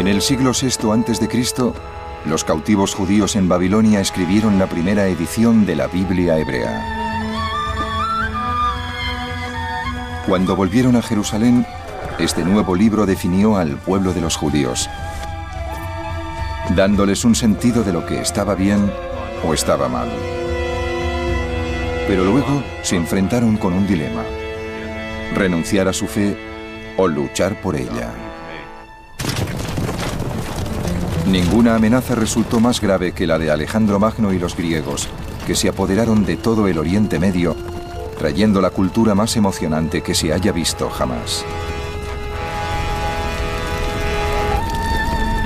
En el siglo VI a.C., los cautivos judíos en Babilonia escribieron la primera edición de la Biblia hebrea. Cuando volvieron a Jerusalén, este nuevo libro definió al pueblo de los judíos, dándoles un sentido de lo que estaba bien o estaba mal. Pero luego se enfrentaron con un dilema: renunciar a su fe o luchar por ella. Ninguna amenaza resultó más grave que la de Alejandro Magno y los griegos, que se apoderaron de todo el Oriente Medio, trayendo la cultura más emocionante que se haya visto jamás.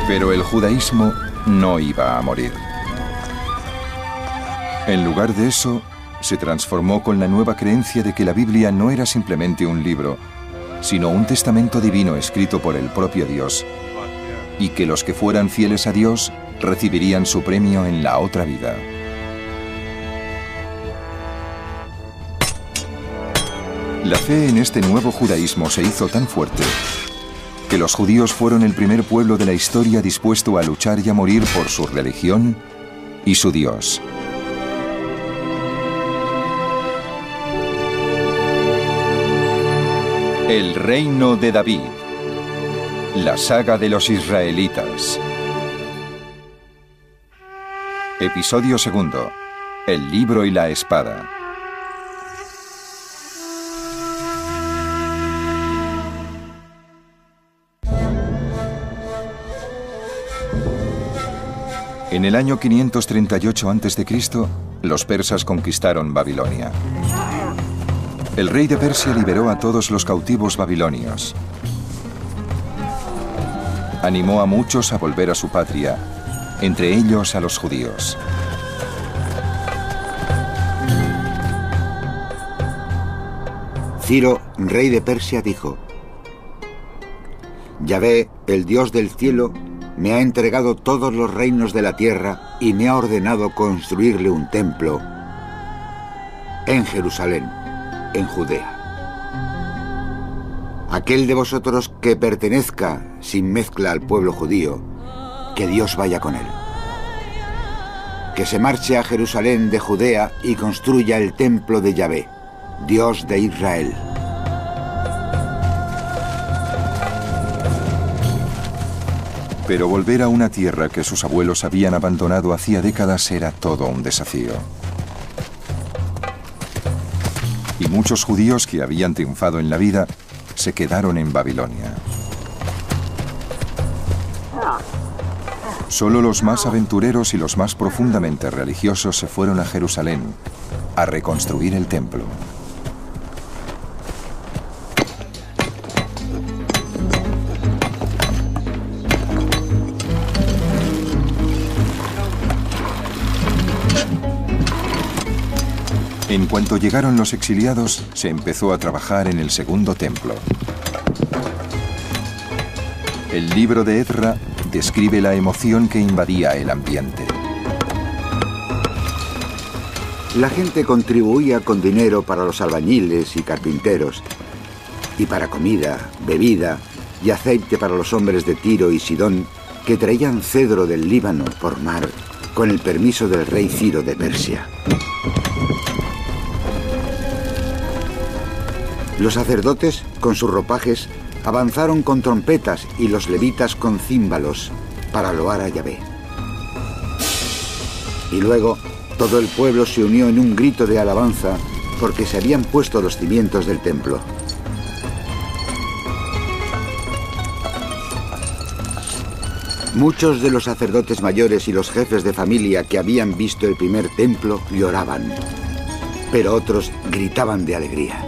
Pero el judaísmo no iba a morir. En lugar de eso, se transformó con la nueva creencia de que la Biblia no era simplemente un libro, sino un testamento divino escrito por el propio Dios, y que los que fueran fieles a Dios recibirían su premio en la otra vida. La fe en este nuevo judaísmo se hizo tan fuerte que los judíos fueron el primer pueblo de la historia dispuesto a luchar y a morir por su religión y su Dios. El reino de David. La saga de los israelitas. Episodio 2. El libro y la espada. En el año 538 a.C., los persas conquistaron Babilonia. El rey de Persia liberó a todos los cautivos babilonios. Animó a muchos a volver a su patria, entre ellos a los judíos. Ciro, rey de Persia, dijo: Yahvé, el Dios del cielo, me ha entregado todos los reinos de la tierra y me ha ordenado construirle un templo en Jerusalén, en Judea. Aquel de vosotros que pertenezca sin mezcla al pueblo judío, que Dios vaya con él. Que se marche a Jerusalén de Judea y construya el templo de Yahvé, Dios de Israel. Pero volver a una tierra que sus abuelos habían abandonado hacía décadas era todo un desafío. Y muchos judíos que habían triunfado en la vida se quedaron en Babilonia. Solo los más aventureros y los más profundamente religiosos se fueron a Jerusalén a reconstruir el templo. En cuanto llegaron los exiliados, se empezó a trabajar en el segundo templo. El libro de Ezra describe la emoción que invadía el ambiente. La gente contribuía con dinero para los albañiles y carpinteros, y para comida, bebida y aceite para los hombres de Tiro y Sidón que traían cedro del Líbano por mar con el permiso del rey Ciro de Persia. Los sacerdotes, con sus ropajes, avanzaron con trompetas y los levitas con címbalos para loar a Yahvé. Y luego todo el pueblo se unió en un grito de alabanza porque se habían puesto los cimientos del templo. Muchos de los sacerdotes mayores y los jefes de familia que habían visto el primer templo lloraban, pero otros gritaban de alegría.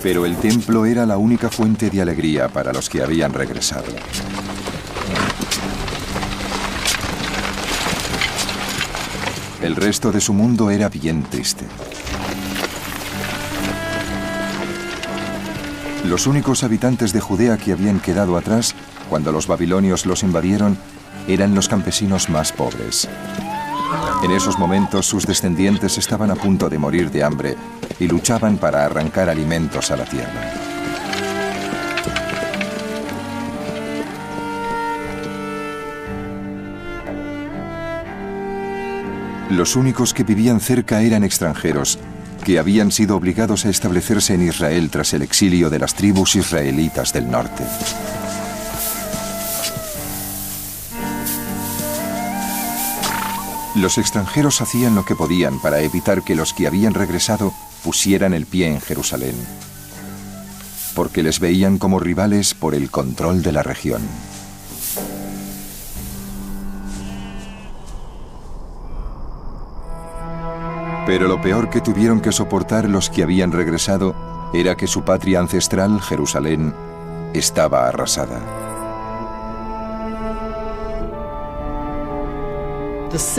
Pero el templo era la única fuente de alegría para los que habían regresado. El resto de su mundo era bien triste. Los únicos habitantes de Judea que habían quedado atrás cuando los babilonios los invadieron eran los campesinos más pobres. En esos momentos sus descendientes estaban a punto de morir de hambre y luchaban para arrancar alimentos a la tierra. Los únicos que vivían cerca eran extranjeros, que habían sido obligados a establecerse en Israel tras el exilio de las tribus israelitas del norte. Los extranjeros hacían lo que podían para evitar que los que habían regresado pusieran el pie en Jerusalén, porque les veían como rivales por el control de la región. Pero lo peor que tuvieron que soportar los que habían regresado era que su patria ancestral, Jerusalén, estaba arrasada.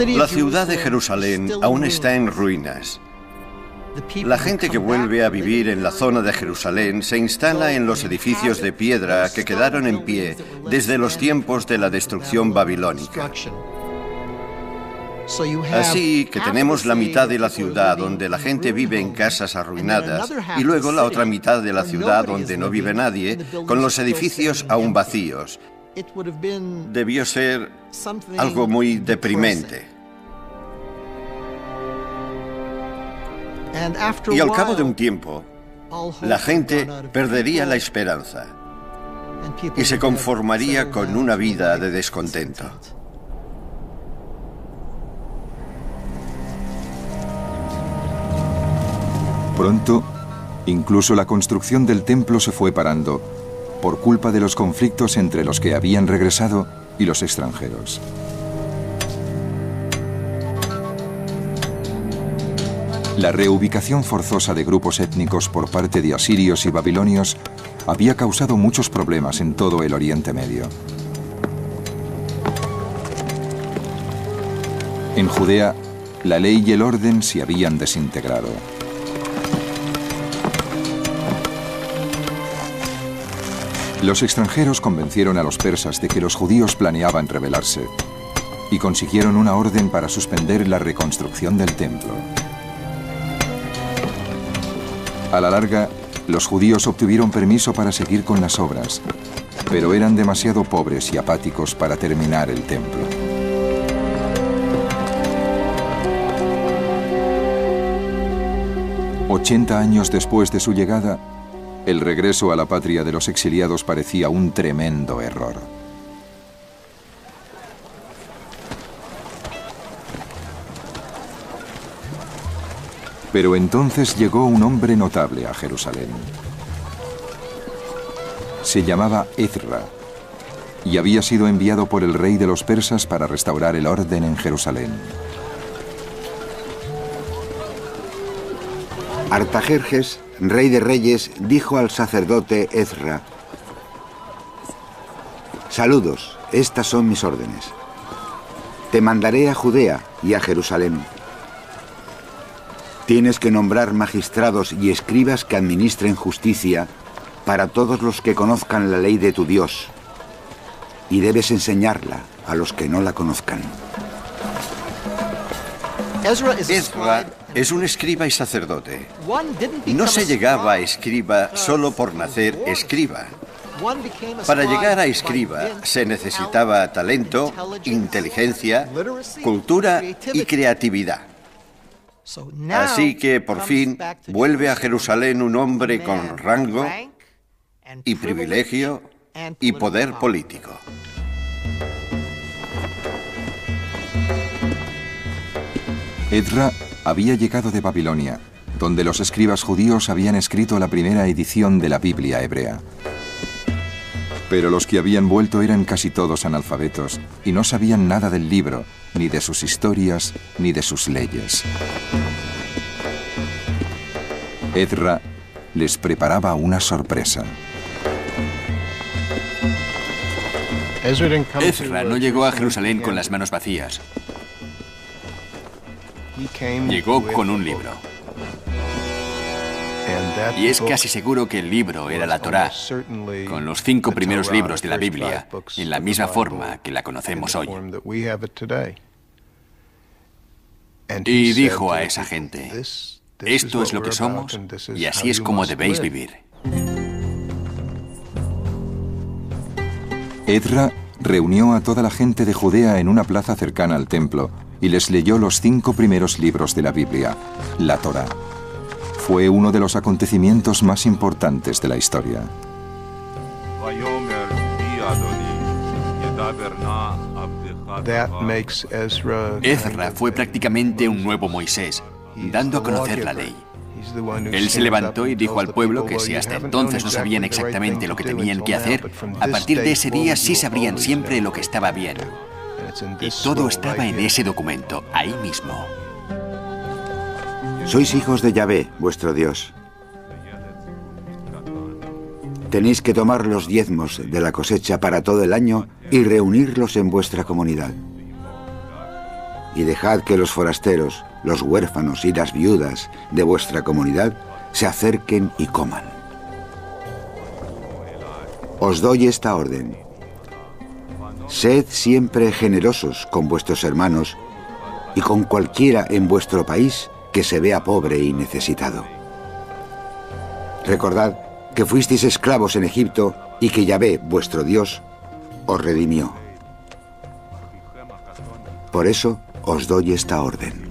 La ciudad de Jerusalén aún está en ruinas. La gente que vuelve a vivir en la zona de Jerusalén se instala en los edificios de piedra que quedaron en pie desde los tiempos de la destrucción babilónica. Así que tenemos la mitad de la ciudad donde la gente vive en casas arruinadas y luego la otra mitad de la ciudad donde no vive nadie, con los edificios aún vacíos. Debió ser algo muy deprimente. Y al cabo de un tiempo, la gente perdería la esperanza y se conformaría con una vida de descontento. Pronto, incluso la construcción del templo se fue parando, por culpa de los conflictos entre los que habían regresado y los extranjeros. La reubicación forzosa de grupos étnicos por parte de asirios y babilonios había causado muchos problemas en todo el Oriente Medio. En Judea, la ley y el orden se habían desintegrado. Los extranjeros convencieron a los persas de que los judíos planeaban rebelarse y consiguieron una orden para suspender la reconstrucción del templo. A la larga, los judíos obtuvieron permiso para seguir con las obras, pero eran demasiado pobres y apáticos para terminar el templo. «80 años después de su llegada, el regreso a la patria de los exiliados parecía un tremendo error. Pero entonces llegó un hombre notable a Jerusalén. Se llamaba Ezra y había sido enviado por el rey de los persas para restaurar el orden en Jerusalén. Artajerjes, rey de reyes, dijo al sacerdote Ezra: «Saludos, estas son mis órdenes. Te mandaré a Judea y a Jerusalén. Tienes que nombrar magistrados y escribas que administren justicia para todos los que conozcan la ley de tu Dios, y debes enseñarla a los que no la conozcan». Ezra es un escriba y sacerdote. No se llegaba a escriba solo por nacer escriba. Para llegar a escriba se necesitaba talento, inteligencia, cultura y creatividad. Así que por fin vuelve a Jerusalén un hombre con rango y privilegio y poder político. Ezra había llegado de Babilonia, donde los escribas judíos habían escrito la primera edición de la Biblia hebrea. Pero los que habían vuelto eran casi todos analfabetos y no sabían nada del libro, ni de sus historias, ni de sus leyes. Ezra les preparaba una sorpresa. Ezra no llegó a Jerusalén con las manos vacías. Llegó con un libro. Y es casi seguro que el libro era la Torá, con los 5 primeros libros de la Biblia, en la misma forma que la conocemos hoy. Y dijo a esa gente: esto es lo que somos y así es como debéis vivir. Ezra reunió a toda la gente de Judea en una plaza cercana al templo y les leyó los 5 primeros libros de la Biblia, la Torá. Fue uno de los acontecimientos más importantes de la historia. Ezra fue prácticamente un nuevo Moisés, dando a conocer la ley. Él se levantó y dijo al pueblo que si hasta entonces no sabían exactamente lo que tenían que hacer, a partir de ese día sí sabrían siempre lo que estaba bien. Y todo estaba en ese documento, ahí mismo. Sois hijos de Yahvé, vuestro Dios. Tenéis que tomar los diezmos de la cosecha para todo el año y reunirlos en vuestra comunidad. Y dejad que los forasteros, los huérfanos y las viudas de vuestra comunidad se acerquen y coman. Os doy esta orden. Sed siempre generosos con vuestros hermanos y con cualquiera en vuestro país que se vea pobre y necesitado. Recordad que fuisteis esclavos en Egipto y que Yahvé, vuestro Dios, os redimió. Por eso os doy esta orden.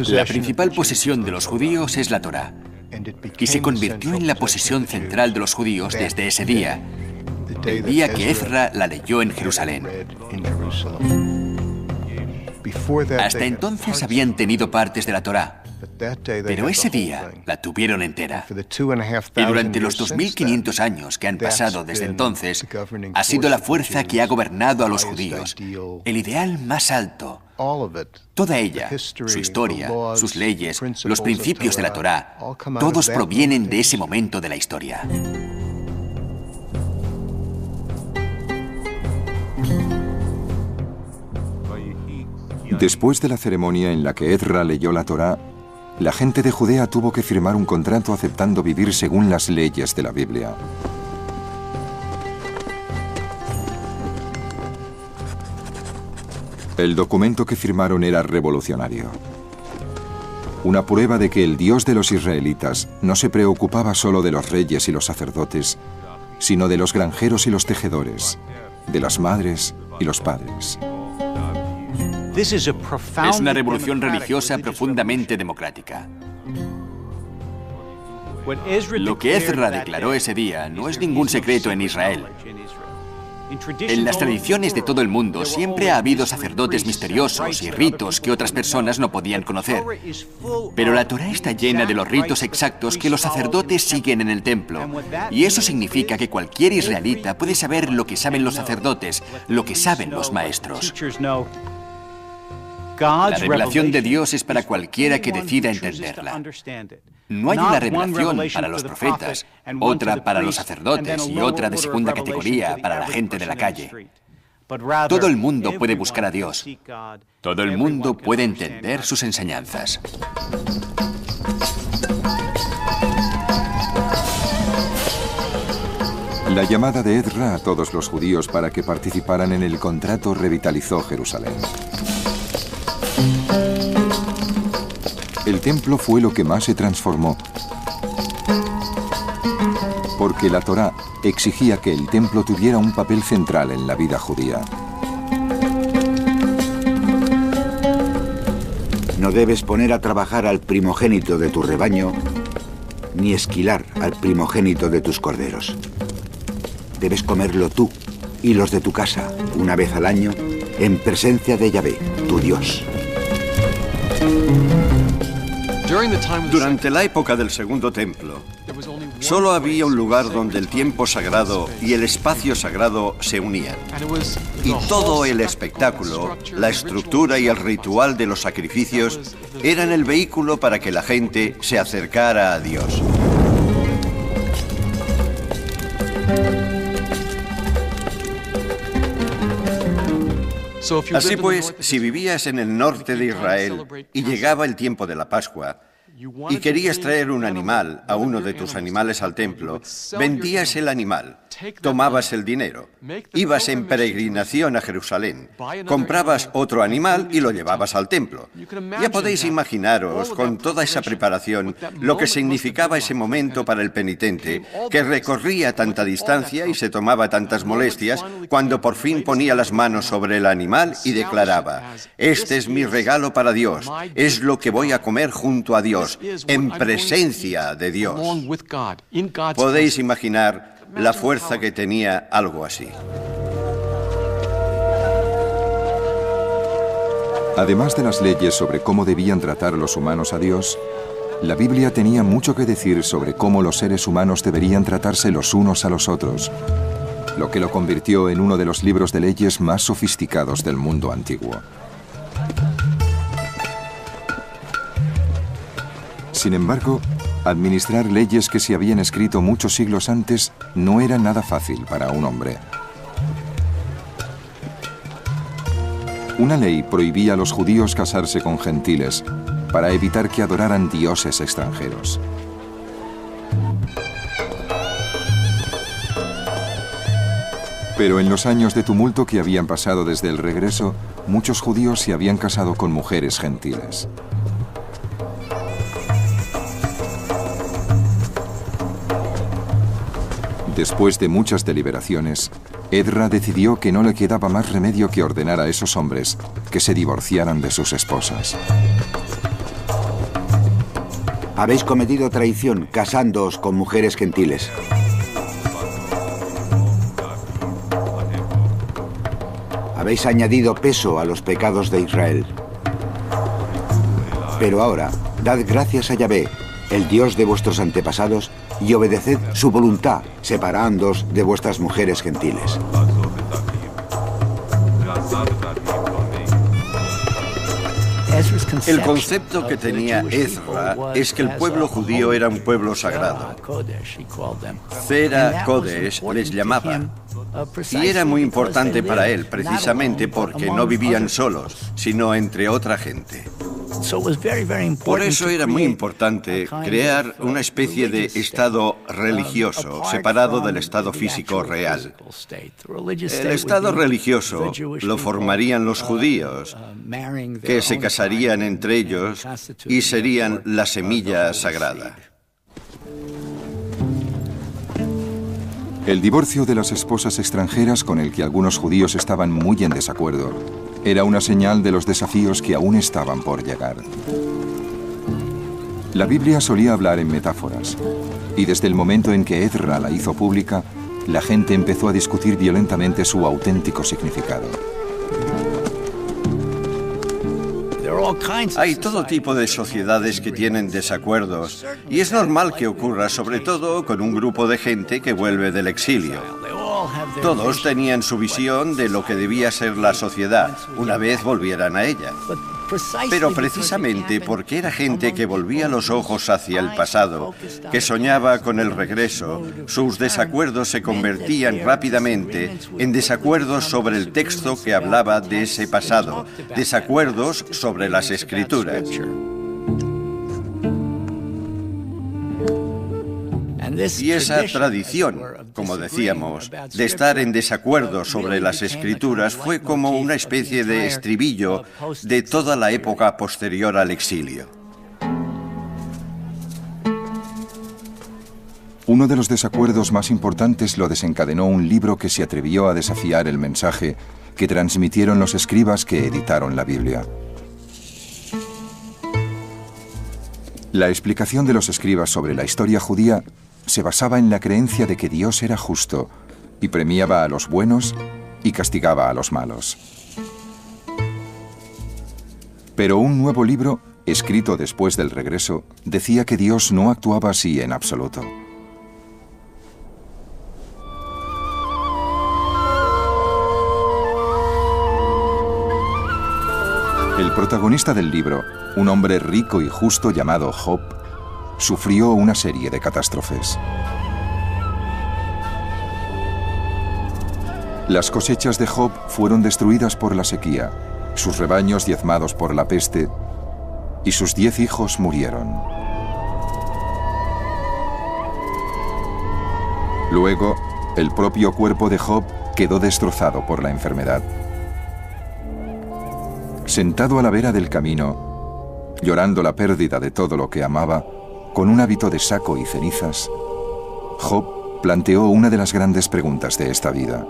La principal posesión de los judíos es la Torá, y se convirtió en la posesión central de los judíos desde ese día, el día que Ezra la leyó en Jerusalén. Hasta entonces habían tenido partes de la Torá, pero ese día la tuvieron entera. Y durante los 2500 años que han pasado desde entonces, ha sido la fuerza que ha gobernado a los judíos, el ideal más alto. Toda ella, su historia, sus leyes, los principios de la Torá, todos provienen de ese momento de la historia. Después de la ceremonia en la que Ezra leyó la Torá, la gente de Judea tuvo que firmar un contrato aceptando vivir según las leyes de la Biblia. El documento que firmaron era revolucionario. Una prueba de que el Dios de los israelitas no se preocupaba solo de los reyes y los sacerdotes, sino de los granjeros y los tejedores, de las madres y los padres. Es una revolución religiosa profundamente democrática. Lo que Ezra declaró ese día no es ningún secreto en Israel. En las tradiciones de todo el mundo siempre ha habido sacerdotes misteriosos y ritos que otras personas no podían conocer. Pero la Torá está llena de los ritos exactos que los sacerdotes siguen en el templo. Y eso significa que cualquier israelita puede saber lo que saben los sacerdotes, lo que saben los maestros. La revelación de Dios es para cualquiera que decida entenderla. No hay una revelación para los profetas, otra para los sacerdotes y otra de segunda categoría para la gente de la calle. Todo el mundo puede buscar a Dios. Todo el mundo puede entender sus enseñanzas. La llamada de Ezra a todos los judíos para que participaran en el contrato revitalizó Jerusalén. El templo fue lo que más se transformó, porque la Torá exigía que el templo tuviera un papel central en la vida judía. No debes poner a trabajar al primogénito de tu rebaño, ni esquilar al primogénito de tus corderos. Debes comerlo tú y los de tu casa, una vez al año, en presencia de Yahvé, tu Dios. Durante la época del Segundo Templo, solo había un lugar donde el tiempo sagrado y el espacio sagrado se unían. Y todo el espectáculo, la estructura y el ritual de los sacrificios eran el vehículo para que la gente se acercara a Dios. Así pues, si vivías en el norte de Israel y llegaba el tiempo de la Pascua, y querías traer un animal, a uno de tus animales al templo, vendías el animal, tomabas el dinero, ibas en peregrinación a Jerusalén, comprabas otro animal y lo llevabas al templo. Ya podéis imaginaros, con toda esa preparación, lo que significaba ese momento para el penitente, que recorría tanta distancia y se tomaba tantas molestias, cuando por fin ponía las manos sobre el animal y declaraba: este es mi regalo para Dios, es lo que voy a comer junto a Dios, en presencia de Dios. Podéis imaginar la fuerza que tenía algo así. Además de las leyes sobre cómo debían tratar los humanos a Dios, la Biblia tenía mucho que decir sobre cómo los seres humanos deberían tratarse los unos a los otros, lo que lo convirtió en uno de los libros de leyes más sofisticados del mundo antiguo. Sin embargo, administrar leyes que se habían escrito muchos siglos antes no era nada fácil para un hombre. Una ley prohibía a los judíos casarse con gentiles para evitar que adoraran dioses extranjeros. Pero en los años de tumulto que habían pasado desde el regreso, muchos judíos se habían casado con mujeres gentiles. Después de muchas deliberaciones, Edra decidió que no le quedaba más remedio que ordenar a esos hombres que se divorciaran de sus esposas. Habéis cometido traición casándoos con mujeres gentiles. Habéis añadido peso a los pecados de Israel. Pero ahora, dad gracias a Yahvé, el Dios de vuestros antepasados, y obedeced su voluntad, separándoos de vuestras mujeres gentiles. El concepto que tenía Ezra es que el pueblo judío era un pueblo sagrado. Zera Kodesh les llamaba. Y era muy importante para él, precisamente porque no vivían solos, sino entre otra gente. Por eso era muy importante crear una especie de estado religioso separado del estado físico real. El estado religioso lo formarían los judíos, que se casarían entre ellos y serían la semilla sagrada. El divorcio de las esposas extranjeras, con el que algunos judíos estaban muy en desacuerdo, era una señal de los desafíos que aún estaban por llegar. La Biblia solía hablar en metáforas, y desde el momento en que Ezra la hizo pública, la gente empezó a discutir violentamente su auténtico significado. Hay todo tipo de sociedades que tienen desacuerdos, y es normal que ocurra, sobre todo con un grupo de gente que vuelve del exilio. Todos tenían su visión de lo que debía ser la sociedad una vez volvieran a ella. Pero precisamente porque era gente que volvía los ojos hacia el pasado, que soñaba con el regreso, sus desacuerdos se convertían rápidamente en desacuerdos sobre el texto que hablaba de ese pasado, desacuerdos sobre las Escrituras. Y esa tradición, como decíamos, de estar en desacuerdo sobre las Escrituras fue como una especie de estribillo de toda la época posterior al exilio. Uno de los desacuerdos más importantes lo desencadenó un libro que se atrevió a desafiar el mensaje que transmitieron los escribas que editaron la Biblia. La explicación de los escribas sobre la historia judía se basaba en la creencia de que Dios era justo y premiaba a los buenos y castigaba a los malos. Pero un nuevo libro, escrito después del regreso, decía que Dios no actuaba así en absoluto. El protagonista del libro, un hombre rico y justo llamado Job, sufrió una serie de catástrofes. Las cosechas de Job fueron destruidas por la sequía, sus rebaños diezmados por la peste, y sus 10 hijos murieron. Luego, el propio cuerpo de Job quedó destrozado por la enfermedad. Sentado a la vera del camino, llorando la pérdida de todo lo que amaba, con un hábito de saco y cenizas, Job planteó una de las grandes preguntas de esta vida.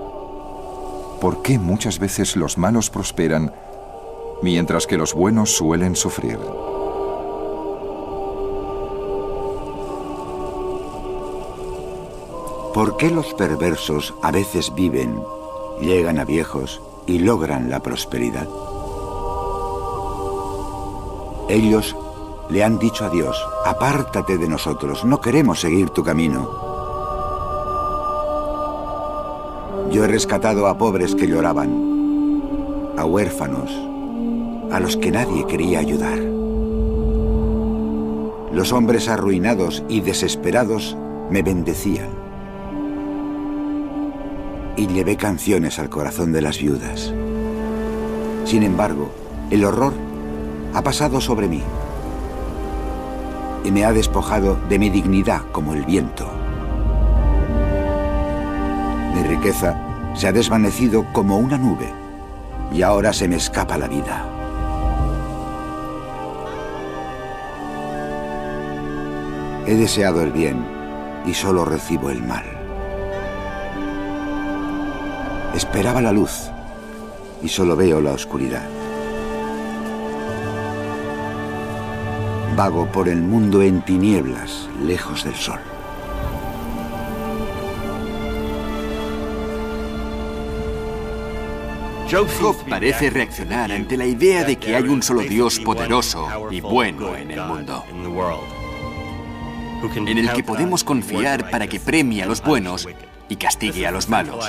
¿Por qué muchas veces los malos prosperan mientras que los buenos suelen sufrir? ¿Por qué los perversos a veces viven, llegan a viejos y logran la prosperidad? Ellos le han dicho a Dios: apártate de nosotros, no queremos seguir tu camino. Yo he rescatado a pobres que lloraban, a huérfanos, a los que nadie quería ayudar. Los hombres arruinados y desesperados me bendecían. Y llevé canciones al corazón de las viudas. Sin embargo, el horror ha pasado sobre mí y me ha despojado de mi dignidad como el viento. Mi riqueza se ha desvanecido como una nube y ahora se me escapa la vida. He deseado el bien y solo recibo el mal. Esperaba la luz y solo veo la oscuridad. Vago por el mundo en tinieblas, lejos del sol. Job parece reaccionar ante la idea de que hay un solo Dios poderoso y bueno en el mundo, en el que podemos confiar para que premie a los buenos y castigue a los malos.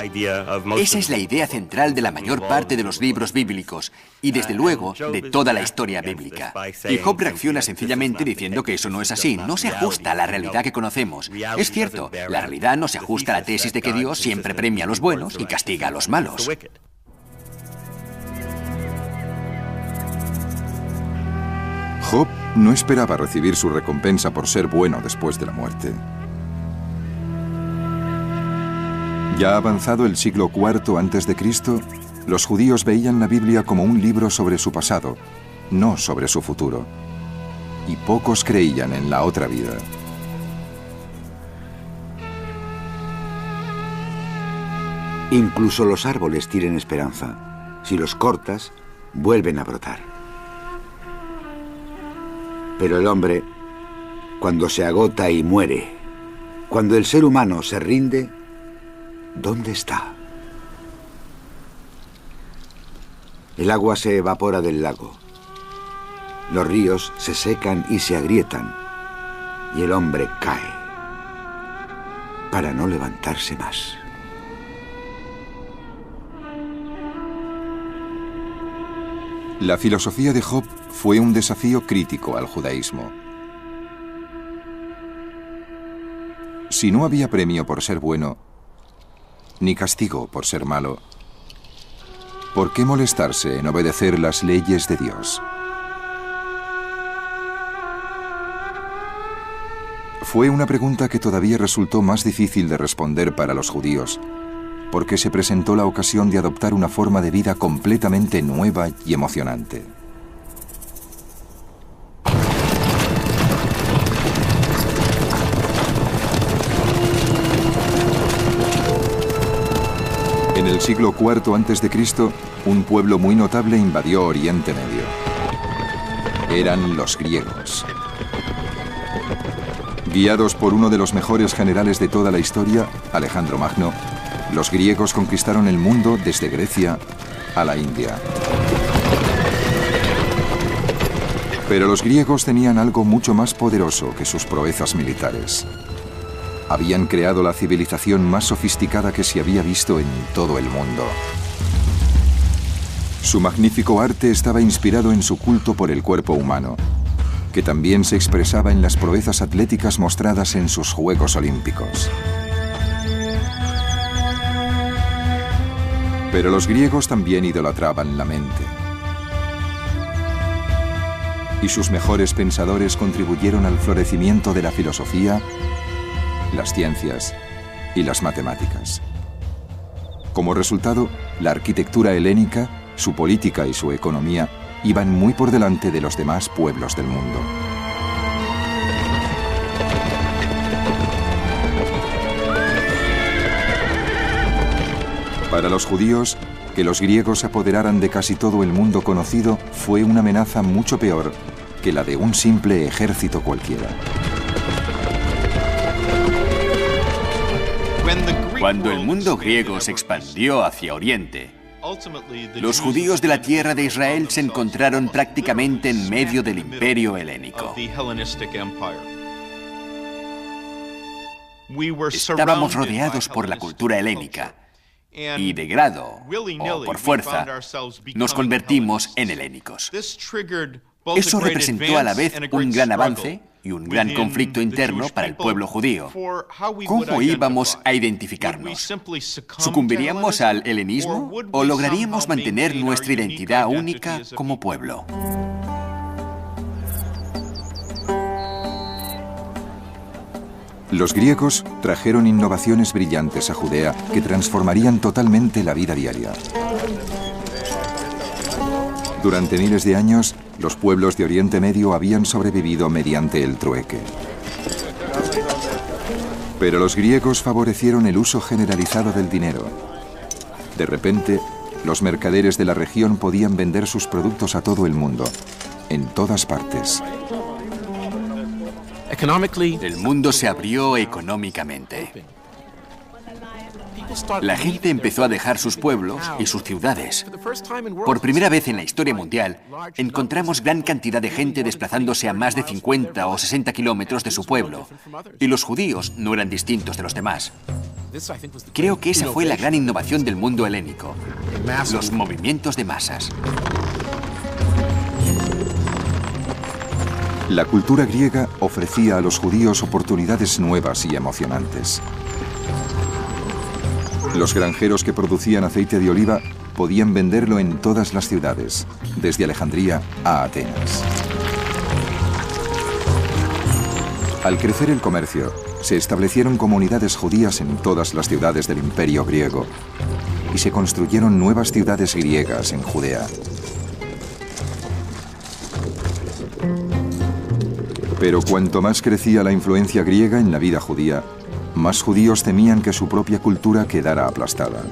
Esa es la idea central de la mayor parte de los libros bíblicos y, desde luego, de toda la historia bíblica. Y Job reacciona sencillamente diciendo que eso no es así, no se ajusta a la realidad que conocemos. Es cierto, la realidad no se ajusta a la tesis de que Dios siempre premia a los buenos y castiga a los malos. Job no esperaba recibir su recompensa por ser bueno después de la muerte. Ya avanzado el siglo IV a.C., los judíos veían la Biblia como un libro sobre su pasado, no sobre su futuro. Y pocos creían en la otra vida. Incluso los árboles tienen esperanza. Si los cortas, vuelven a brotar. Pero el hombre, cuando se agota y muere, cuando el ser humano se rinde, ¿dónde está? El agua se evapora del lago. Los ríos se secan y se agrietan. Y el hombre cae para no levantarse más. La filosofía de Job fue un desafío crítico al judaísmo. Si no había premio por ser bueno, ni castigo por ser malo, ¿por qué molestarse en obedecer las leyes de Dios? Fue una pregunta que todavía resultó más difícil de responder para los judíos, porque se presentó la ocasión de adoptar una forma de vida completamente nueva y emocionante. En el siglo IV a.C., un pueblo muy notable invadió Oriente Medio. Eran los griegos. Guiados por uno de los mejores generales de toda la historia, Alejandro Magno, los griegos conquistaron el mundo desde Grecia a la India. Pero los griegos tenían algo mucho más poderoso que sus proezas militares. Habían creado la civilización más sofisticada que se había visto en todo el mundo. Su magnífico arte estaba inspirado en su culto por el cuerpo humano, que también se expresaba en las proezas atléticas mostradas en sus Juegos Olímpicos. Pero los griegos también idolatraban la mente. Y sus mejores pensadores contribuyeron al florecimiento de la filosofía, las ciencias y las matemáticas. Como resultado, la arquitectura helénica, su política y su economía iban muy por delante de los demás pueblos del mundo. Para los judíos, que los griegos se apoderaran de casi todo el mundo conocido fue una amenaza mucho peor que la de un simple ejército cualquiera. Cuando el mundo griego se expandió hacia Oriente, los judíos de la tierra de Israel se encontraron prácticamente en medio del imperio helénico. Estábamos rodeados por la cultura helénica y de grado o por fuerza nos convertimos en helénicos. Eso representó a la vez un gran avance y un gran conflicto interno para el pueblo judío. ¿Cómo íbamos a identificarnos? ¿Sucumbiríamos al helenismo o lograríamos mantener nuestra identidad única como pueblo? Los griegos trajeron innovaciones brillantes a Judea que transformarían totalmente la vida diaria. Durante miles de años, los pueblos de Oriente Medio habían sobrevivido mediante el trueque. Pero los griegos favorecieron el uso generalizado del dinero. De repente, los mercaderes de la región podían vender sus productos a todo el mundo, en todas partes. El mundo se abrió económicamente. La gente empezó a dejar sus pueblos y sus ciudades. Por primera vez en la historia mundial, encontramos gran cantidad de gente desplazándose a más de 50 o 60 kilómetros de su pueblo. Y los judíos no eran distintos de los demás. Creo que esa fue la gran innovación del mundo helénico: los movimientos de masas. La cultura griega ofrecía a los judíos oportunidades nuevas y emocionantes. Los granjeros que producían aceite de oliva podían venderlo en todas las ciudades, desde Alejandría a Atenas. Al crecer el comercio, se establecieron comunidades judías en todas las ciudades del Imperio griego y se construyeron nuevas ciudades griegas en Judea. Pero cuanto más crecía la influencia griega en la vida judía, más judíos temían que su propia cultura quedara aplastada.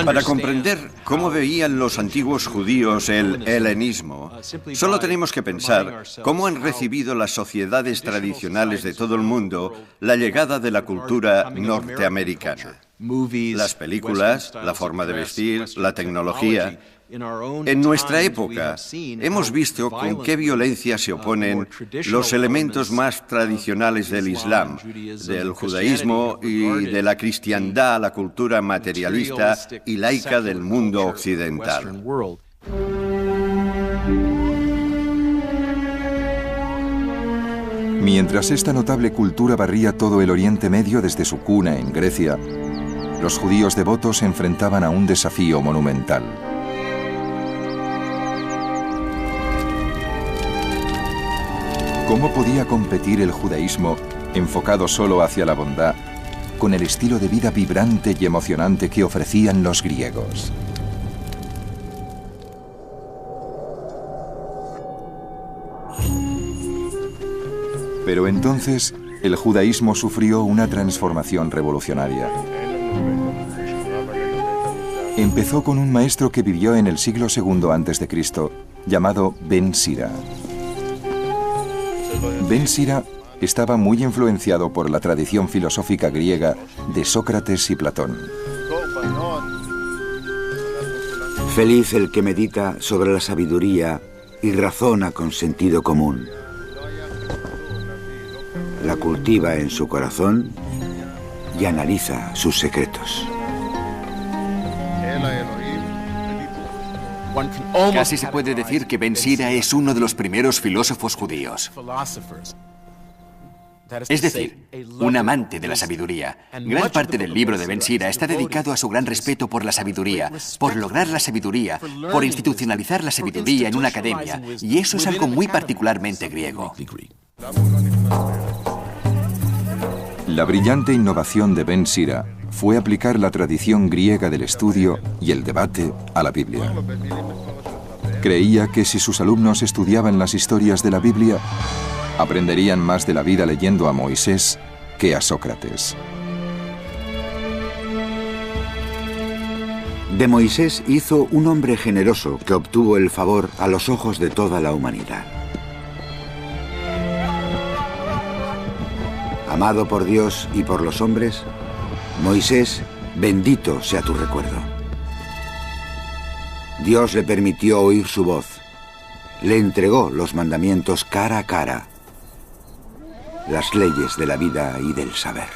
Para comprender cómo veían los antiguos judíos el helenismo, solo tenemos que pensar cómo han recibido las sociedades tradicionales de todo el mundo la llegada de la cultura norteamericana. Las películas, la forma de vestir, la tecnología. En nuestra época, hemos visto con qué violencia se oponen los elementos más tradicionales del Islam, del judaísmo y de la cristiandad a la cultura materialista y laica del mundo occidental. Mientras esta notable cultura barría todo el Oriente Medio desde su cuna en Grecia, los judíos devotos se enfrentaban a un desafío monumental. ¿Cómo podía competir el judaísmo, enfocado solo hacia la bondad, con el estilo de vida vibrante y emocionante que ofrecían los griegos? Pero entonces, el judaísmo sufrió una transformación revolucionaria. Empezó con un maestro que vivió en el siglo II a.C., llamado Ben Sira. Ben Sira estaba muy influenciado por la tradición filosófica griega de Sócrates y Platón. Feliz el que medita sobre la sabiduría y razona con sentido común. La cultiva en su corazón y analiza sus secretos. Casi se puede decir que Ben Sira es uno de los primeros filósofos judíos. Es decir, un amante de la sabiduría. Gran parte del libro de Ben Sira está dedicado a su gran respeto por la sabiduría, por lograr la sabiduría, por institucionalizar la sabiduría en una academia, y eso es algo muy particularmente griego. La brillante innovación de Ben Sira fue aplicar la tradición griega del estudio y el debate a la Biblia. Creía que si sus alumnos estudiaban las historias de la Biblia, aprenderían más de la vida leyendo a Moisés que a Sócrates. De Moisés hizo un hombre generoso que obtuvo el favor a los ojos de toda la humanidad. Amado por Dios y por los hombres, Moisés, bendito sea tu recuerdo. Dios le permitió oír su voz, le entregó los mandamientos cara a cara, las leyes de la vida y del saber.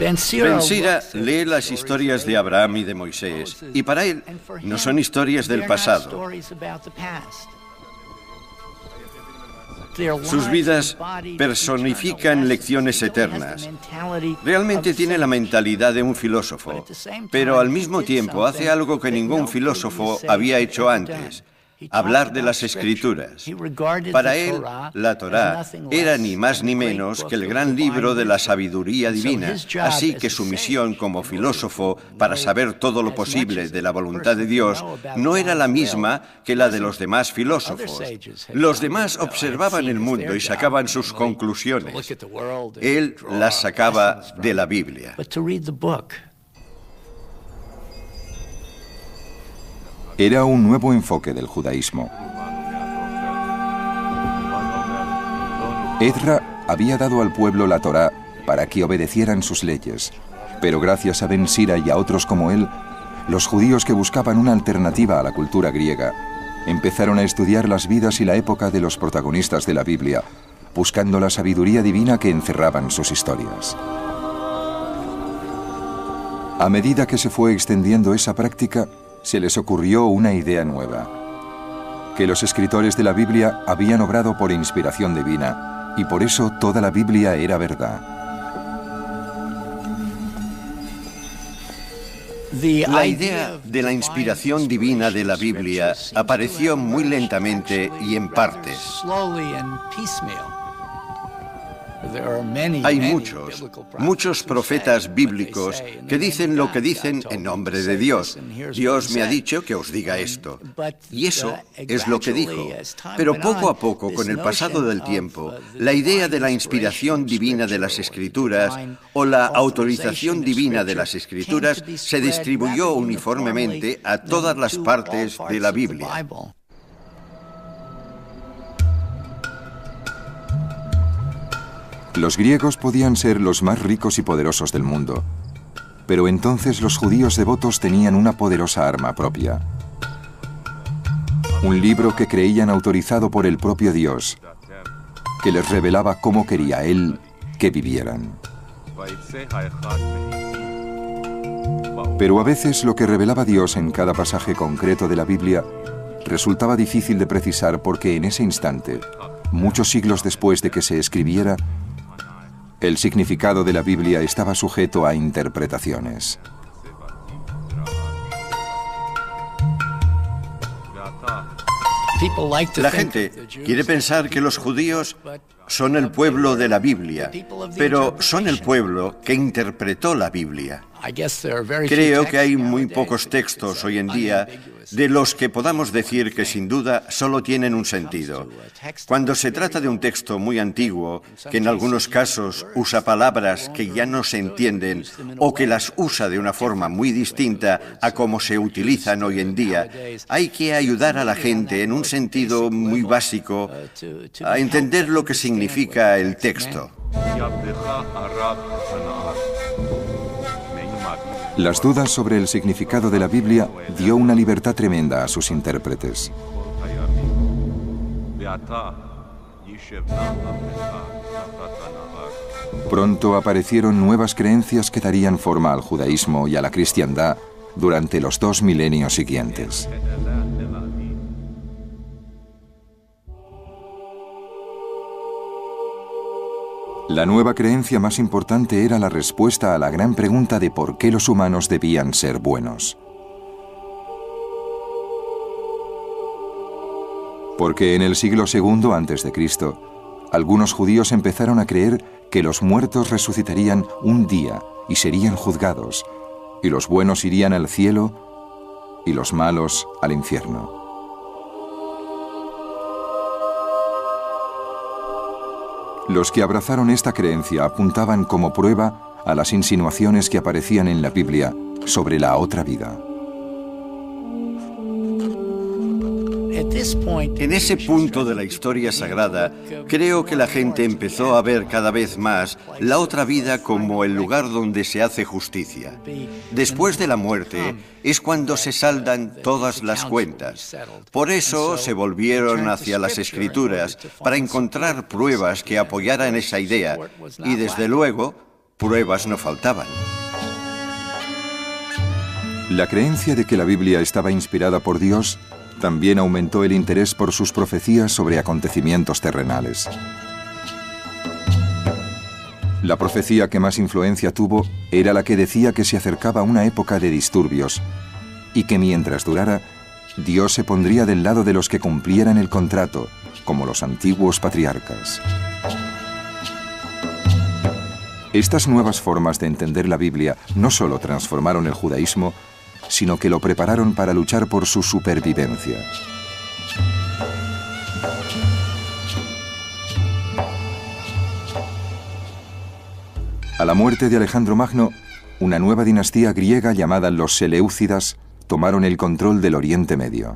Ben Sira lee las historias de Abraham y de Moisés, y para él no son historias del pasado. Sus vidas personifican lecciones eternas. Realmente tiene la mentalidad de un filósofo, pero al mismo tiempo hace algo que ningún filósofo había hecho antes: hablar de las Escrituras. Para él, la Torá era ni más ni menos que el gran libro de la sabiduría divina, así que su misión como filósofo para saber todo lo posible de la voluntad de Dios no era la misma que la de los demás filósofos. Los demás observaban el mundo y sacaban sus conclusiones. Él las sacaba de la Biblia. Era un nuevo enfoque del judaísmo. Ezra había dado al pueblo la Torá para que obedecieran sus leyes, pero gracias a Ben Sira y a otros como él, los judíos que buscaban una alternativa a la cultura griega empezaron a estudiar las vidas y la época de los protagonistas de la Biblia, buscando la sabiduría divina que encerraban sus historias. A medida que se fue extendiendo esa práctica, se les ocurrió una idea nueva: que los escritores de la Biblia habían obrado por inspiración divina y por eso toda la Biblia era verdad. La idea de la inspiración divina de la Biblia apareció muy lentamente y en partes. Hay muchos profetas bíblicos que dicen lo que dicen en nombre de Dios. Dios me ha dicho que os diga esto. Y eso es lo que dijo. Pero poco a poco, con el pasado del tiempo, la idea de la inspiración divina de las Escrituras o la autorización divina de las Escrituras se distribuyó uniformemente a todas las partes de la Biblia. Los griegos podían ser los más ricos y poderosos del mundo, pero entonces los judíos devotos tenían una poderosa arma propia. Un libro que creían autorizado por el propio Dios, que les revelaba cómo quería Él que vivieran. Pero a veces lo que revelaba Dios en cada pasaje concreto de la Biblia resultaba difícil de precisar porque en ese instante, muchos siglos después de que se escribiera, el significado de la Biblia estaba sujeto a interpretaciones. La gente quiere pensar que los judíos son el pueblo de la Biblia, pero son el pueblo que interpretó la Biblia. Creo que hay muy pocos textos hoy en día de los que podamos decir que sin duda solo tienen un sentido. Cuando se trata de un texto muy antiguo, que en algunos casos usa palabras que ya no se entienden o que las usa de una forma muy distinta a como se utilizan hoy en día, hay que ayudar a la gente en un sentido muy básico a entender lo que significa el texto. Las dudas sobre el significado de la Biblia dio una libertad tremenda a sus intérpretes. Pronto aparecieron nuevas creencias que darían forma al judaísmo y a la cristiandad durante los 2 milenios siguientes. La nueva creencia más importante era la respuesta a la gran pregunta de por qué los humanos debían ser buenos. Porque en el siglo II a.C., algunos judíos empezaron a creer que los muertos resucitarían un día y serían juzgados, y los buenos irían al cielo y los malos al infierno. Los que abrazaron esta creencia apuntaban como prueba a las insinuaciones que aparecían en la Biblia sobre la otra vida. En ese punto de la historia sagrada, creo que la gente empezó a ver cada vez más la otra vida como el lugar donde se hace justicia. Después de la muerte es cuando se saldan todas las cuentas. Por eso se volvieron hacia las Escrituras para encontrar pruebas que apoyaran esa idea, y desde luego, pruebas no faltaban. La creencia de que la Biblia estaba inspirada por Dios también aumentó el interés por sus profecías sobre acontecimientos terrenales. La profecía que más influencia tuvo era la que decía que se acercaba una época de disturbios y que mientras durara, Dios se pondría del lado de los que cumplieran el contrato, como los antiguos patriarcas. Estas nuevas formas de entender la Biblia no solo transformaron el judaísmo, sino que lo prepararon para luchar por su supervivencia. A la muerte de Alejandro Magno, una nueva dinastía griega llamada los Seleucidas tomaron el control del Oriente Medio.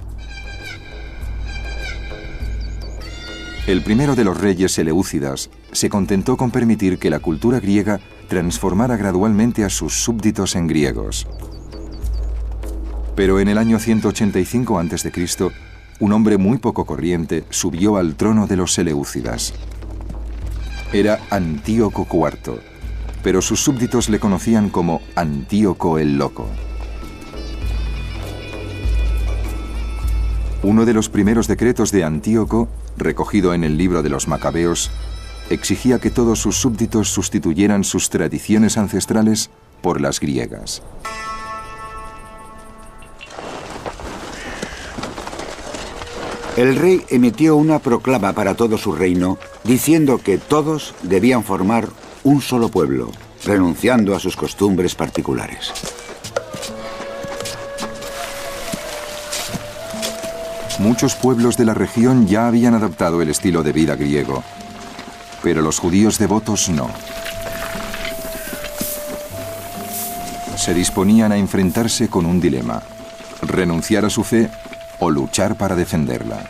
El primero de los reyes seleucidas se contentó con permitir que la cultura griega transformara gradualmente a sus súbditos en griegos. Pero en el año 185 a.C., un hombre muy poco corriente subió al trono de los Seleucidas. Era Antíoco IV, pero sus súbditos le conocían como Antíoco el Loco. Uno de los primeros decretos de Antíoco, recogido en el libro de los Macabeos, exigía que todos sus súbditos sustituyeran sus tradiciones ancestrales por las griegas. El rey emitió una proclama para todo su reino, diciendo que todos debían formar un solo pueblo, renunciando a sus costumbres particulares. Muchos pueblos de la región ya habían adoptado el estilo de vida griego, pero los judíos devotos no. Se disponían a enfrentarse con un dilema: renunciar a su fe o luchar para defenderla.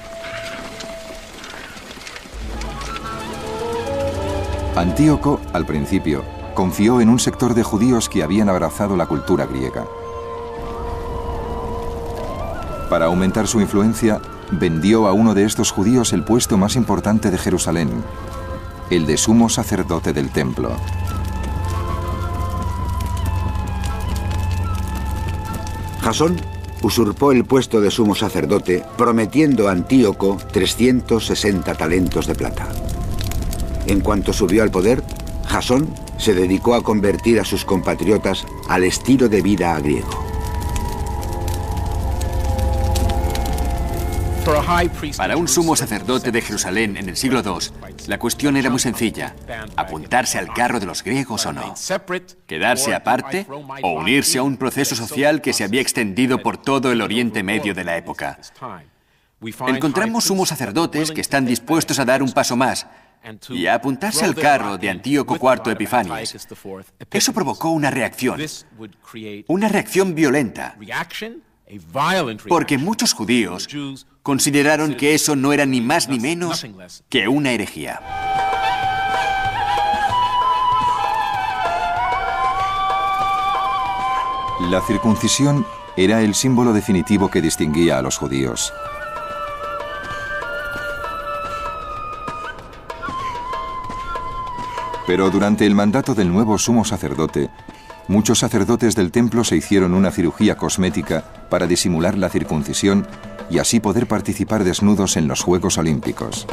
Antíoco, al principio, confió en un sector de judíos que habían abrazado la cultura griega. Para aumentar su influencia, vendió a uno de estos judíos el puesto más importante de Jerusalén, el de sumo sacerdote del templo. Jasón usurpó el puesto de sumo sacerdote, prometiendo a Antíoco 360 talentos de plata. En cuanto subió al poder, Jasón se dedicó a convertir a sus compatriotas al estilo de vida griego. Para un sumo sacerdote de Jerusalén en el siglo II, la cuestión era muy sencilla: apuntarse al carro de los griegos o no, quedarse aparte o unirse a un proceso social que se había extendido por todo el Oriente Medio de la época. Encontramos sumos sacerdotes que están dispuestos a dar un paso más y a apuntarse al carro de Antíoco IV Epifanes. Eso provocó una reacción violenta, porque muchos judíos consideraron que eso no era ni más ni menos que una herejía. La circuncisión era el símbolo definitivo que distinguía a los judíos. Pero durante el mandato del nuevo sumo sacerdote, muchos sacerdotes del templo se hicieron una cirugía cosmética para disimular la circuncisión y así poder participar desnudos en los Juegos Olímpicos.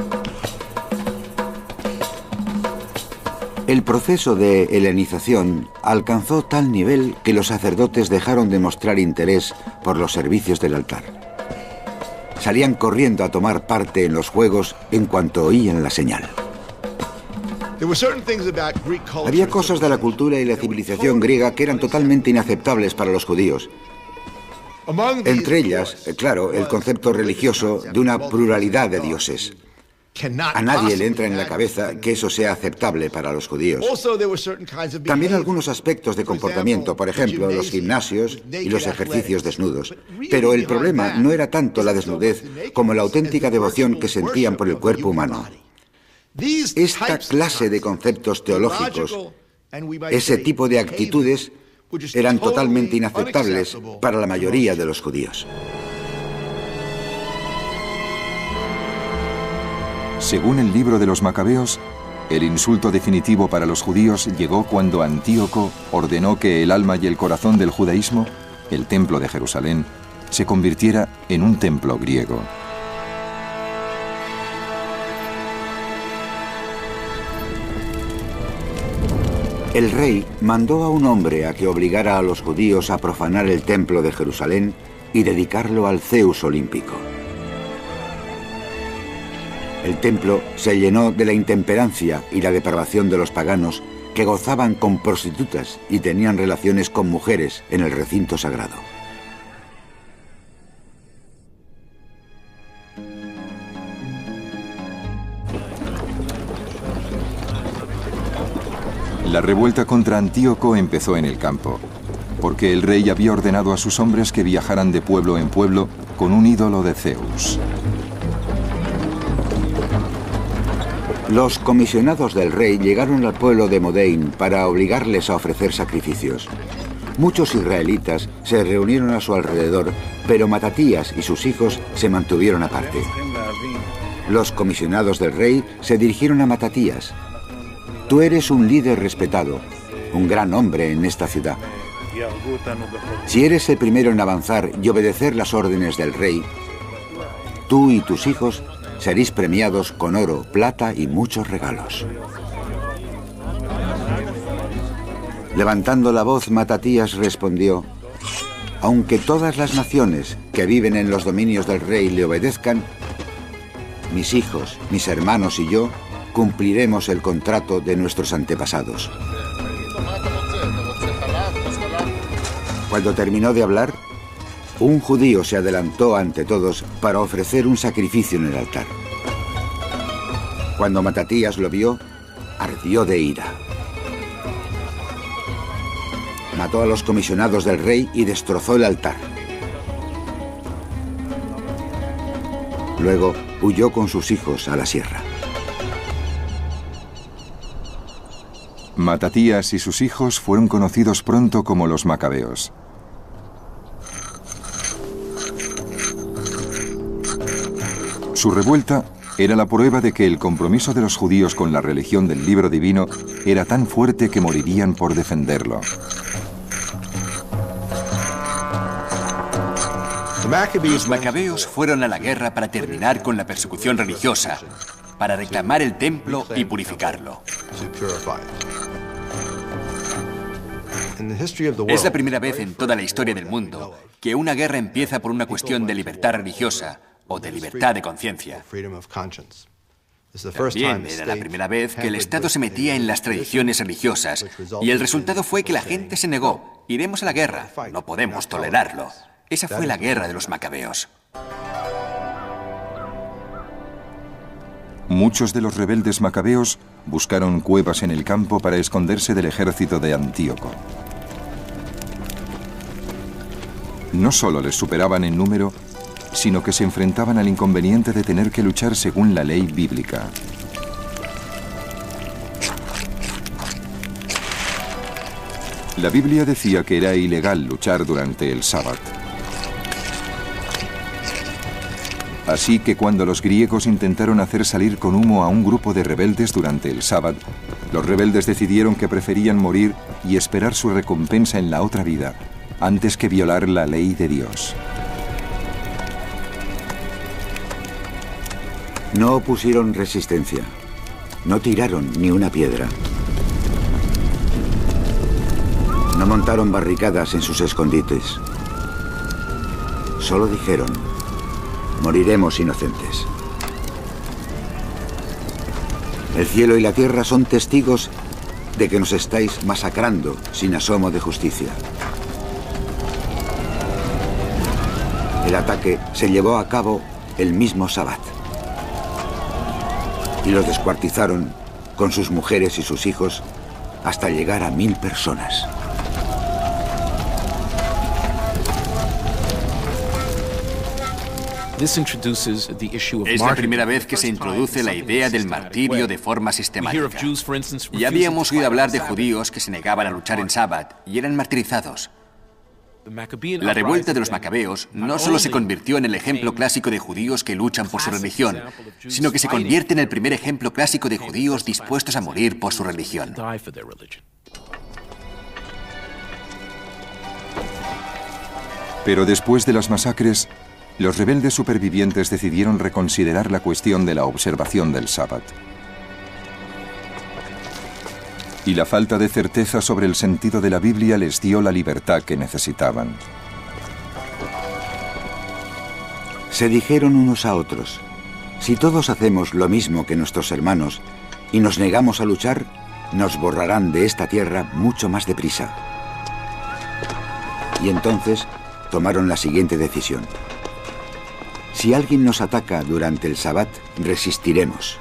El proceso de helenización alcanzó tal nivel que los sacerdotes dejaron de mostrar interés por los servicios del altar. Salían corriendo a tomar parte en los juegos en cuanto oían la señal. Había cosas de la cultura y la civilización griega que eran totalmente inaceptables para los judíos. Entre ellas, claro, el concepto religioso de una pluralidad de dioses. A nadie le entra en la cabeza que eso sea aceptable para los judíos. También algunos aspectos de comportamiento, por ejemplo, los gimnasios y los ejercicios desnudos. Pero el problema no era tanto la desnudez como la auténtica devoción que sentían por el cuerpo humano. Esta clase de conceptos teológicos, ese tipo de actitudes, eran totalmente inaceptables para la mayoría de los judíos. Según el libro de los Macabeos, el insulto definitivo para los judíos llegó cuando Antíoco ordenó que el alma y el corazón del judaísmo, el templo de Jerusalén, se convirtiera en un templo griego. El rey mandó a un hombre a que obligara a los judíos a profanar el templo de Jerusalén y dedicarlo al Zeus olímpico. El templo se llenó de la intemperancia y la depravación de los paganos que gozaban con prostitutas y tenían relaciones con mujeres en el recinto sagrado. La revuelta contra Antíoco empezó en el campo, porque el rey había ordenado a sus hombres que viajaran de pueblo en pueblo con un ídolo de Zeus. Los comisionados del rey llegaron al pueblo de Modein para obligarles a ofrecer sacrificios. Muchos israelitas se reunieron a su alrededor, pero Matatías y sus hijos se mantuvieron aparte. Los comisionados del rey se dirigieron a Matatías. Tú eres un líder respetado, un gran hombre en esta ciudad. Si eres el primero en avanzar y obedecer las órdenes del rey, tú y tus hijos seréis premiados con oro, plata y muchos regalos. Levantando la voz, Matatías respondió: aunque todas las naciones que viven en los dominios del rey le obedezcan, mis hijos, mis hermanos y yo cumpliremos el contrato de nuestros antepasados. Cuando terminó de hablar, un judío se adelantó ante todos para ofrecer un sacrificio en el altar. Cuando Matatías lo vio, ardió de ira. Mató a los comisionados del rey y destrozó el altar. Luego huyó con sus hijos a la sierra. Matatías y sus hijos fueron conocidos pronto como los Macabeos. Su revuelta era la prueba de que el compromiso de los judíos con la religión del libro divino era tan fuerte que morirían por defenderlo. Los macabeos fueron a la guerra para terminar con la persecución religiosa, para reclamar el templo y purificarlo. Es la primera vez en toda la historia del mundo que una guerra empieza por una cuestión de libertad religiosa o de libertad de conciencia. También era la primera vez que el Estado se metía en las tradiciones religiosas y el resultado fue que la gente se negó. Iremos a la guerra, no podemos tolerarlo. Esa fue la guerra de los macabeos. Muchos de los rebeldes macabeos buscaron cuevas en el campo para esconderse del ejército de Antíoco. No solo les superaban en número, sino que se enfrentaban al inconveniente de tener que luchar según la ley bíblica. La Biblia decía que era ilegal luchar durante el sábado. Así que cuando los griegos intentaron hacer salir con humo a un grupo de rebeldes durante el sábado, los rebeldes decidieron que preferían morir y esperar su recompensa en la otra vida, antes que violar la ley de Dios. No opusieron resistencia. No tiraron ni una piedra. No montaron barricadas en sus escondites. Solo dijeron: moriremos inocentes. El cielo y la tierra son testigos de que nos estáis masacrando sin asomo de justicia. El ataque se llevó a cabo el mismo Sabbat. Y los descuartizaron con sus mujeres y sus hijos hasta llegar a 1000 personas. Es la primera vez que se introduce la idea del martirio de forma sistemática. Ya habíamos oído hablar de judíos que se negaban a luchar en Sabbat y eran martirizados. La revuelta de los macabeos no solo se convirtió en el ejemplo clásico de judíos que luchan por su religión, sino que se convierte en el primer ejemplo clásico de judíos dispuestos a morir por su religión. Pero después de las masacres, los rebeldes supervivientes decidieron reconsiderar la cuestión de la observación del Sabbat. Y la falta de certeza sobre el sentido de la Biblia les dio la libertad que necesitaban. Se dijeron unos a otros: si todos hacemos lo mismo que nuestros hermanos y nos negamos a luchar, nos borrarán de esta tierra mucho más deprisa. Y entonces tomaron la siguiente decisión: si alguien nos ataca durante el Sabbat, resistiremos.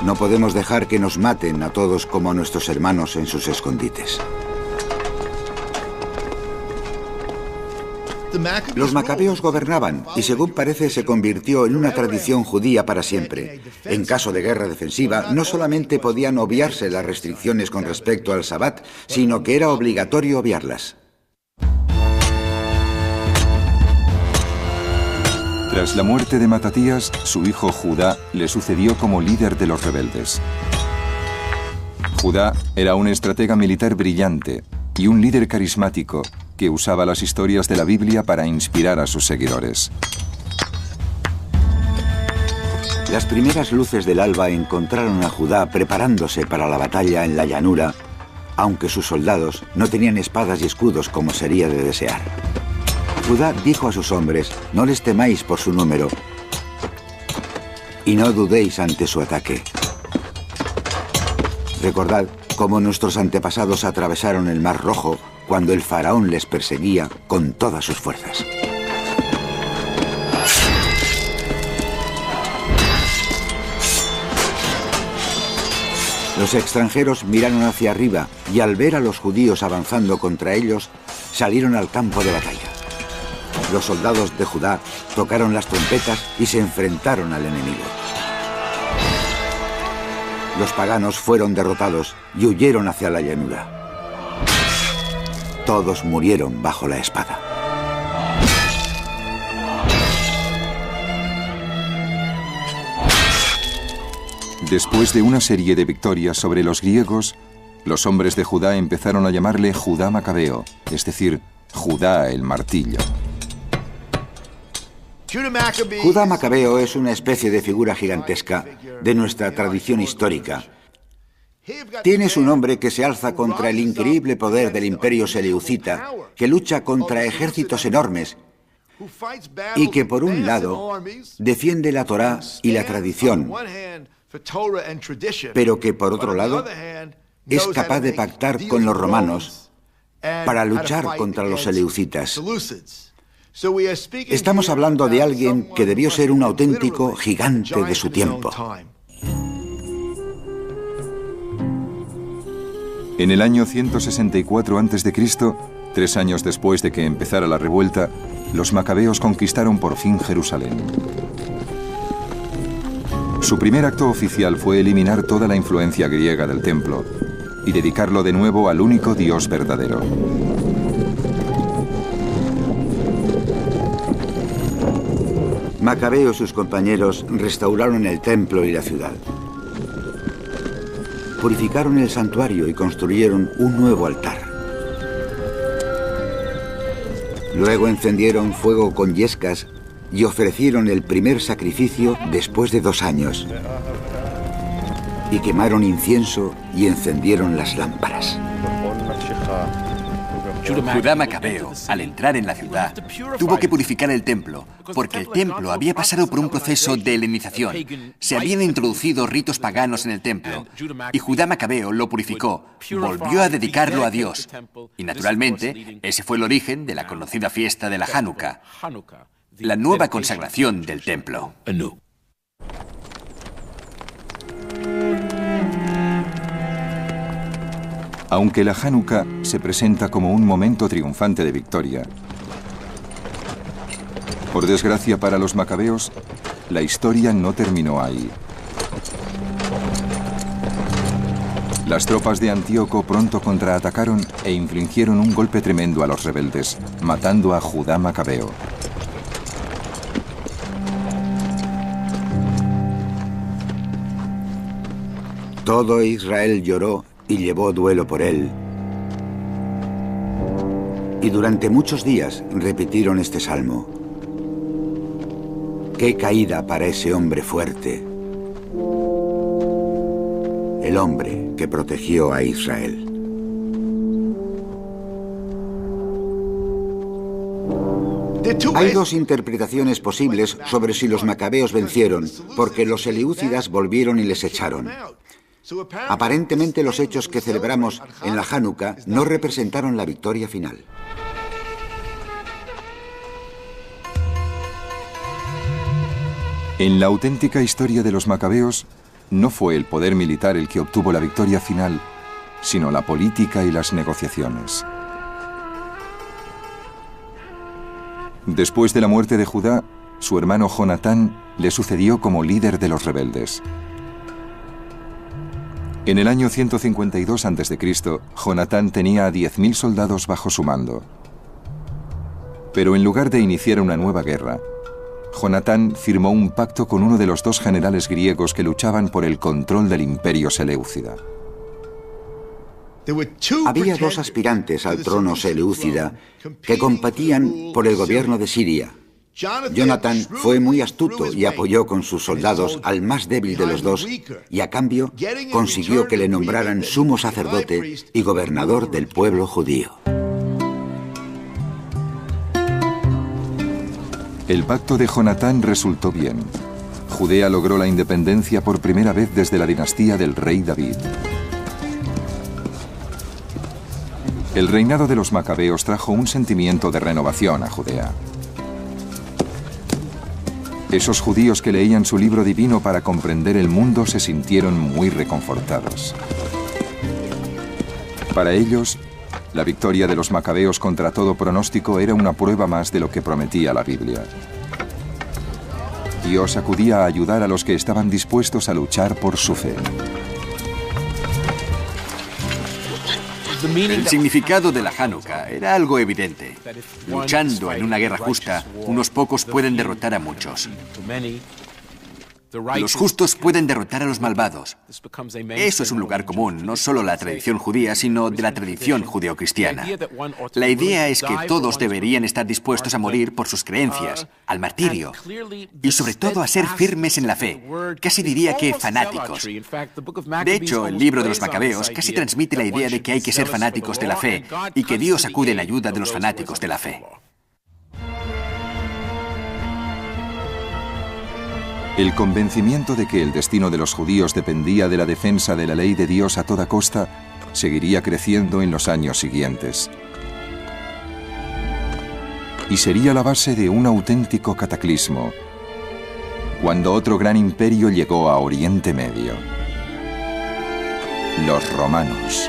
No podemos dejar que nos maten a todos como a nuestros hermanos en sus escondites. Los macabeos gobernaban y, según parece, se convirtió en una tradición judía para siempre. En caso de guerra defensiva, no solamente podían obviarse las restricciones con respecto al Sabbat, sino que era obligatorio obviarlas. Tras la muerte de Matatías, su hijo Judá le sucedió como líder de los rebeldes. Judá era un estratega militar brillante y un líder carismático que usaba las historias de la Biblia para inspirar a sus seguidores. Las primeras luces del alba encontraron a Judá preparándose para la batalla en la llanura, aunque sus soldados no tenían espadas y escudos como sería de desear. Judá dijo a sus hombres: no les temáis por su número y no dudéis ante su ataque. Recordad cómo nuestros antepasados atravesaron el Mar Rojo cuando el faraón les perseguía con todas sus fuerzas. Los extranjeros miraron hacia arriba y al ver a los judíos avanzando contra ellos, salieron al campo de batalla. Los soldados de Judá tocaron las trompetas y se enfrentaron al enemigo. Los paganos fueron derrotados y huyeron hacia la llanura. Todos murieron bajo la espada. Después de una serie de victorias sobre los griegos, los hombres de Judá empezaron a llamarle Judá Macabeo, es decir, Judá el martillo. Judá Macabeo es una especie de figura gigantesca de nuestra tradición histórica. Tiene su nombre que se alza contra el increíble poder del imperio seleucita, que lucha contra ejércitos enormes y que, por un lado, defiende la Torá y la tradición, pero que, por otro lado, es capaz de pactar con los romanos para luchar contra los seleucitas. Estamos hablando de alguien que debió ser un auténtico gigante de su tiempo. En el año 164 a.C., 3 años después de que empezara la revuelta, los macabeos conquistaron por fin Jerusalén. Su primer acto oficial fue eliminar toda la influencia griega del templo y dedicarlo de nuevo al único Dios verdadero. Macabeo y sus compañeros restauraron el templo y la ciudad. Purificaron el santuario y construyeron un nuevo altar. Luego encendieron fuego con yescas y ofrecieron el primer sacrificio después de 2 años. y quemaron incienso y encendieron las lámparas. Judá Macabeo, al entrar en la ciudad, tuvo que purificar el templo, porque el templo había pasado por un proceso de helenización. Se habían introducido ritos paganos en el templo, y Judá Macabeo lo purificó, volvió a dedicarlo a Dios. Y naturalmente, ese fue el origen de la conocida fiesta de la Hanukkah, la nueva consagración del templo. Aunque la Hanukkah se presenta como un momento triunfante de victoria, por desgracia para los macabeos, la historia no terminó ahí. Las tropas de Antíoco pronto contraatacaron e infligieron un golpe tremendo a los rebeldes, matando a Judá Macabeo. Todo Israel lloró y llevó duelo por él. Y durante muchos días repitieron este salmo. ¡Qué caída para ese hombre fuerte! El hombre que protegió a Israel. Hay dos interpretaciones posibles sobre si los macabeos vencieron, porque los seleúcidas volvieron y les echaron. Aparentemente los hechos que celebramos en la Hanukkah no representaron la victoria final. En la auténtica historia de los macabeos, no fue el poder militar el que obtuvo la victoria final, sino la política y las negociaciones. Después de la muerte de Judá, su hermano Jonatán le sucedió como líder de los rebeldes. En el año 152 a.C., Jonatán tenía a 10.000 soldados bajo su mando. Pero en lugar de iniciar una nueva guerra, Jonatán firmó un pacto con uno de los dos generales griegos que luchaban por el control del imperio seleucida. Había dos aspirantes al trono seleucida que competían por el gobierno de Siria. Jonatán fue muy astuto y apoyó con sus soldados al más débil de los dos, y a cambio consiguió que le nombraran sumo sacerdote y gobernador del pueblo judío. El pacto de Jonatán resultó bien. Judea logró la independencia por primera vez desde la dinastía del rey David. El reinado de los macabeos trajo un sentimiento de renovación a Judea. Esos judíos que leían su libro divino para comprender el mundo se sintieron muy reconfortados. Para ellos, la victoria de los macabeos contra todo pronóstico era una prueba más de lo que prometía la Biblia. Dios acudía a ayudar a los que estaban dispuestos a luchar por su fe. El significado de la Hanukkah era algo evidente. Luchando en una guerra justa, unos pocos pueden derrotar a muchos. Los justos pueden derrotar a los malvados. Eso es un lugar común, no solo de la tradición judía, sino de la tradición judeocristiana. La idea es que todos deberían estar dispuestos a morir por sus creencias, al martirio, y sobre todo a ser firmes en la fe. Casi diría que fanáticos. De hecho, el libro de los Macabeos casi transmite la idea de que hay que ser fanáticos de la fe y que Dios acude en ayuda de los fanáticos de la fe. El convencimiento de que el destino de los judíos dependía de la defensa de la ley de Dios a toda costa seguiría creciendo en los años siguientes. Y sería la base de un auténtico cataclismo, cuando otro gran imperio llegó a Oriente Medio: los romanos.